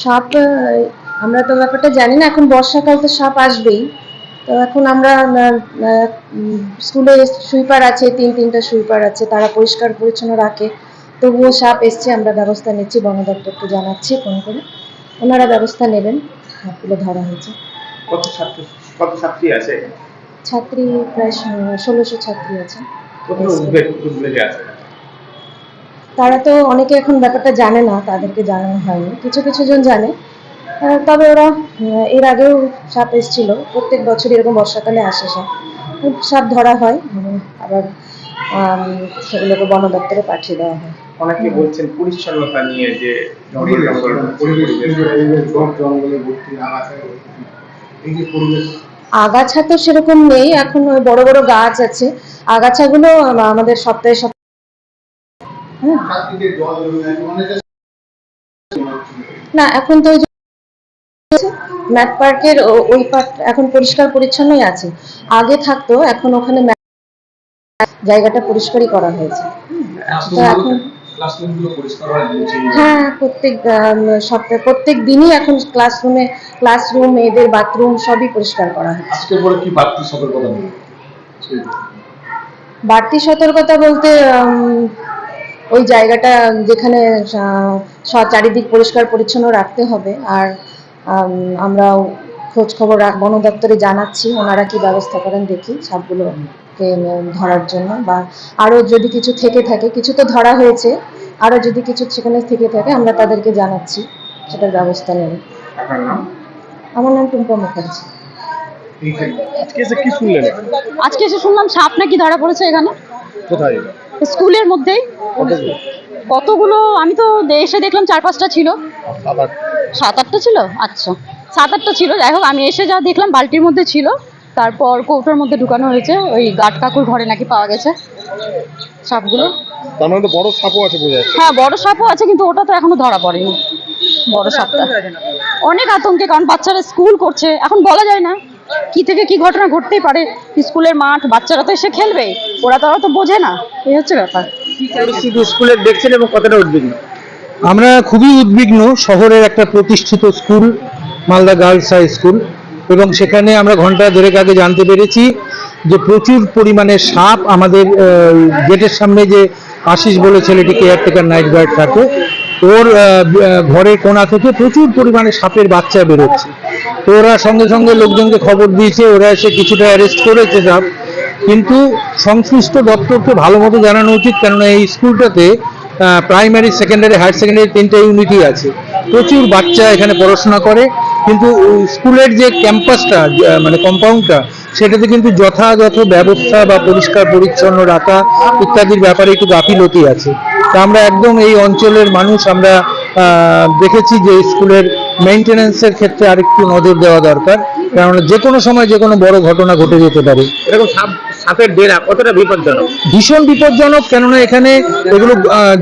সাপ আমরা তো ব্যাপারটা জানি না, এখন বর্ষাকাল তো সাপ আসবেই। তো এখন আমরা স্কুলে সুইপার আছে, তিনটা সুইপার আছে, তারা পরিষ্কার পরিচ্ছন্ন রাখে, তবুও সাপ এসছে, আমরা ব্যবস্থা নিচ্ছি, বন দপ্তরকে জানাচ্ছি ফোন করে, ওনারা ব্যবস্থা নেবেন। সাপগুলো ধরা হয়েছে। কত ছাত্রী আছে? ছাত্রী প্রায় 1600 ছাত্রী আছে। তারা তো অনেকে এখন ব্যাপারটা জানে না, তাদেরকে জানানো হয়নি, কিছু কিছু জন জানে। তবে ওরা এর আগেও সাপ এসেছিল, প্রত্যেক বছর এরকম বর্ষাকালে আসে সাপ ধরা হয়, আবার সেগুলোকে বন দপ্তরে পাঠিয়ে দেওয়া হয়। অনেকে বলছেন পরিচ্ছন্নতা নিয়ে যে আগাছা তো সেরকম নেই, এখন ওই বড় বড় গাছ আছে, আগাছাগুলো আমাদের সপ্তাহে না, এখন তো ম্যাথ পার্কের ওই পার্ক এখন পরিষ্কার পরিচ্ছন্নই আছে, আগে থাকতো, এখন ওখানে জায়গাটা পরিষ্কারই করা হয়েছে। এখন হ্যাঁ, প্রত্যেক সপ্তাহে প্রত্যেক দিনই এখন ক্লাসরুম, মেয়েদের বাথরুম সবই পরিষ্কার করা হচ্ছে। বাড়তি সতর্কতা বলতে ওই জায়গাটা যেখানে চারিদিক পরিষ্কার পরিচ্ছন্ন রাখতে হবে, আর আমরা খোঁজ খবর বন দপ্তরে জানাচ্ছি, ওনারা কি ব্যবস্থা করেন দেখি সাপগুলোকে ধরার জন্য, বা আরও যদি কিছু থেকে থাকে, কিছু তো ধরা হয়েছে, আরও যদি কিছু সেখানে থেকে থাকে আমরা তাদেরকে জানাচ্ছি, সেটার ব্যবস্থা নেব। আমার নাম টুম্পা মুখার্জি। আজকে এসে শুনলাম সাপ নাকি ধরা পড়েছে এখানে। কোথায়? স্কুলের মধ্যেই। কতগুলো আমি তো এসে দেখলাম 4-5টা ছিল। 7-8টা ছিল, আচ্ছা 7-8টা ছিল। যাই হোক, আমি এসে যা দেখলাম বালতির মধ্যে ছিল, তারপর কৌটোর মধ্যে ঢুকানো হয়েছে, ওই গাট কাকুর ঘরে নাকি পাওয়া গেছে সাপগুলো। তার মানে তো বড় সাপও আছে বোঝা যাচ্ছে। হ্যাঁ, বড় সাপও আছে, কিন্তু ওটা তো এখনো ধরা পড়েনি। বড় সাপটা অনেক আতঙ্কে, কারণ বাচ্চারা স্কুল করছে, এখন বলা যায় না কি থেকে কি ঘটনা ঘটতেই পারে। স্কুলের মাঠ, বাচ্চারা তো এসে খেলবে, ওরা তো বোঝে না, এই হচ্ছে ব্যাপার। স্কুলের দেখছেন এবং কতটা উদ্বিগ্ন? আমরা খুবই উদ্বিগ্ন। শহরের একটা প্রতিষ্ঠিত school, Malda girls high school, এবং সেখানে আমরা ঘন্টা দেড়েক আগে জানতে পেরেছি যে প্রচুর পরিমাণে সাপ আমাদের গেটের সামনে, যে আশিস বলে ছেলেটি কেয়ারটেকার নাইট গার্ড থাকে, ওর ঘরের কোণা থেকে প্রচুর পরিমাণে সাপের বাচ্চা বেরোচ্ছে। তো ওরা সঙ্গে সঙ্গে লোকজনকে খবর দিয়েছে, ওরা এসে কিছুটা অ্যারেস্ট করেছে সাপ, কিন্তু সংশ্লিষ্ট দপ্তরকে ভালো মতো জানানো উচিত, কেননা এই স্কুলটাতে প্রাইমারি, সেকেন্ডারি, হায়ার সেকেন্ডারি 3টে ইউনিটই আছে, প্রচুর বাচ্চা এখানে পড়াশোনা করে, কিন্তু স্কুলের যে ক্যাম্পাসটা, মানে কম্পাউন্ডটা, সেটাতে কিন্তু যথাযথ ব্যবস্থা বা পরিষ্কার পরিচ্ছন্ন রাখা ইত্যাদির ব্যাপারে একটু গাফিলতি আছে। তা আমরা একদম এই অঞ্চলের মানুষ, আমরা দেখেছি যে স্কুলের মেইনটেনেন্সের ক্ষেত্রে আরেকটু নজর দেওয়া দরকার, কারণ যে কোনো সময় যে কোনো বড় ঘটনা ঘটে যেতে পারে। এরকম সাপের ডেরা কতটা বিপজ্জনক? ভীষণ বিপজ্জনক, কেননা এখানে এগুলো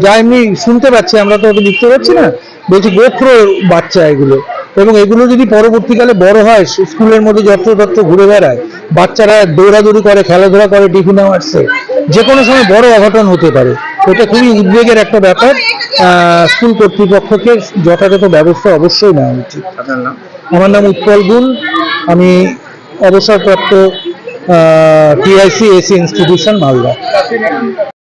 যা এমনি শুনতে পাচ্ছি, আমরা তো ওটা দেখতে পাচ্ছি না, বলছি গোখরো বাচ্চা এগুলো, এবং এগুলো যদি পরবর্তীকালে বড় হয়, স্কুলের মধ্যে যত্রতত্র ঘুরে বেড়ায়, বাচ্চারা দৌড়াদৌড়ি করে, খেলাধুলা করে, টিফিন আওয়ার্সে, যে কোনো সময় বড় অঘটন হতে পারে। এটা খুবই উদ্বেগের একটা ব্যাপার। স্কুল কর্তৃপক্ষকে যথাযথ ব্যবস্থা অবশ্যই নেওয়া উচিত। আমার নাম উৎপল গুল, আমি অবসরপ্রাপ্ত টিআইসি এসি ইনস্টিটিউশন, মালদা।